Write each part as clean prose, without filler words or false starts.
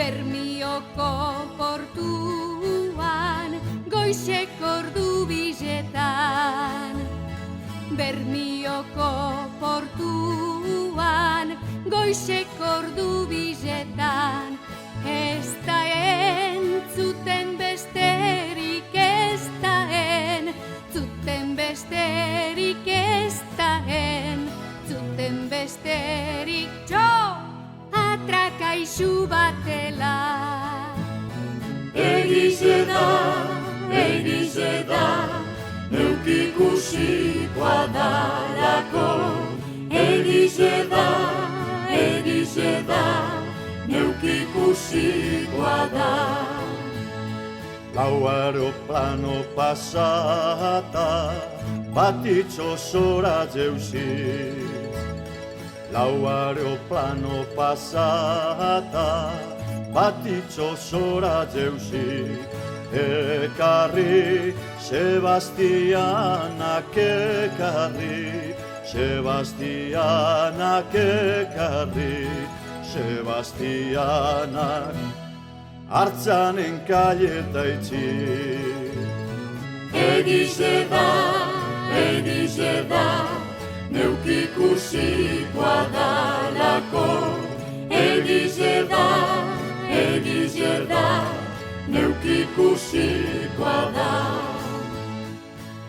Bermioko portuan, goizeko ordu bisetan. Bermioko portuan, goizeko ordu bisetan. Ez da entzuten besterik, ez da entzuten besterik, ez da entzuten besterik. Atrakaizu batela. Egize da, neuk ikusikoa dalako. Egize da, neuk ikusikoa da. Lau aeroplano pasata, bat itxosora jeuzi. Lau aeroplano pasata, bat itxosora jeuzi. Ekarri, Sebastianak ekarri, Sebastianak ekarri, Sebastianak hartzanen kaieta itxi. Egize da, neuk ikusikoa dalako. Egize da, neuk ikusikoa da.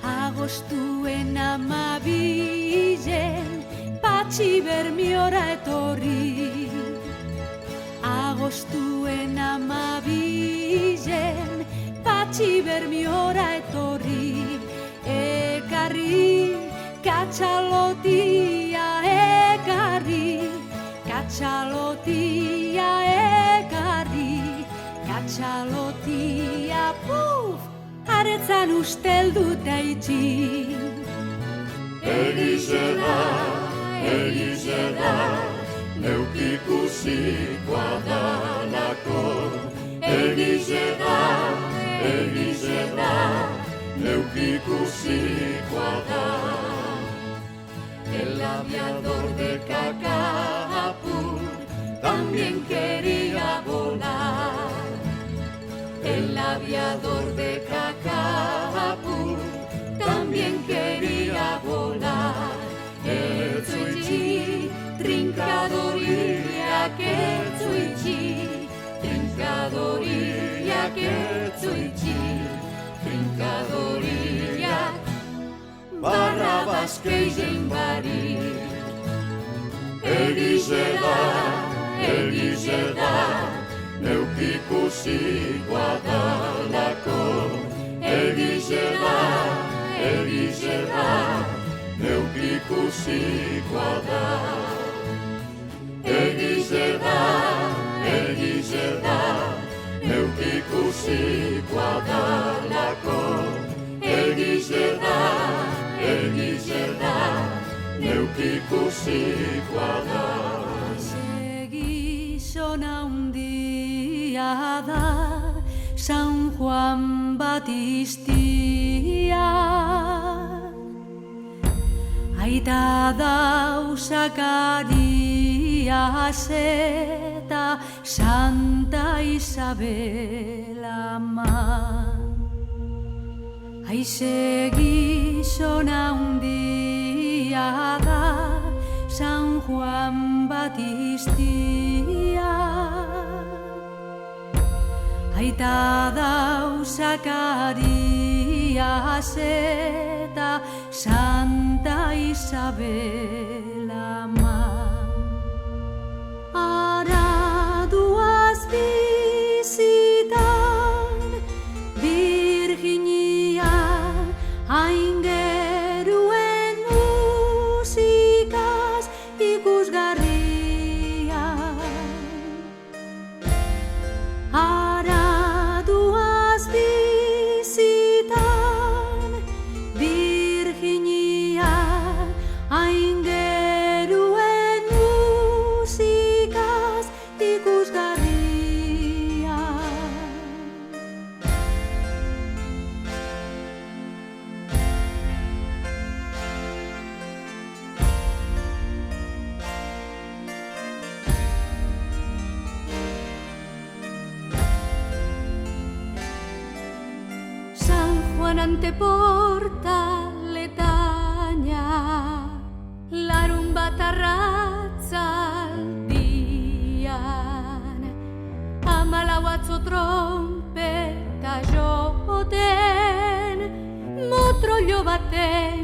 Agostuen 12 Patxi Bermiora etorri. Agostuen 12 Patxi Bermiora etorri. Ekarri katxalotia, ekarri katxalotia, ekarri katxalotia. Puf! Aretzan ustelduta itxi. Egize da, neuk ikusikoa dalako. Egize da, neuk ikusikoa da. El aviador de Cacapur también quería volar. El aviador de Cacapur también quería volar. Etzuitzi, trinkadoriak etzuitzi, trinkadoriak etzuitzi, trinkadoriak Barrabas keizen barik. Egize da, neuk ikusikoa dalako. Egize da, neuk ikusikoa da. Egize da, neuk ikusikoa dalako. Egize da, neuk ikusikoa da. Gizona hundia da, San Juan Batistia. Aita Zacarías eta Santa Isabel ama. Aize gizona hundia da, San Juan Batistia. Aita Zacarías eta Santa Isabel ama. Araduaz bizitan, Virginia, aingeruen musikaz ikusgarria. Araduaz bizitan, Virginia, aingeruen ikusgarria. San Juan anteporta letaina, larunbat arratzaldian, 14 atzo trompeta joten, motrollo baten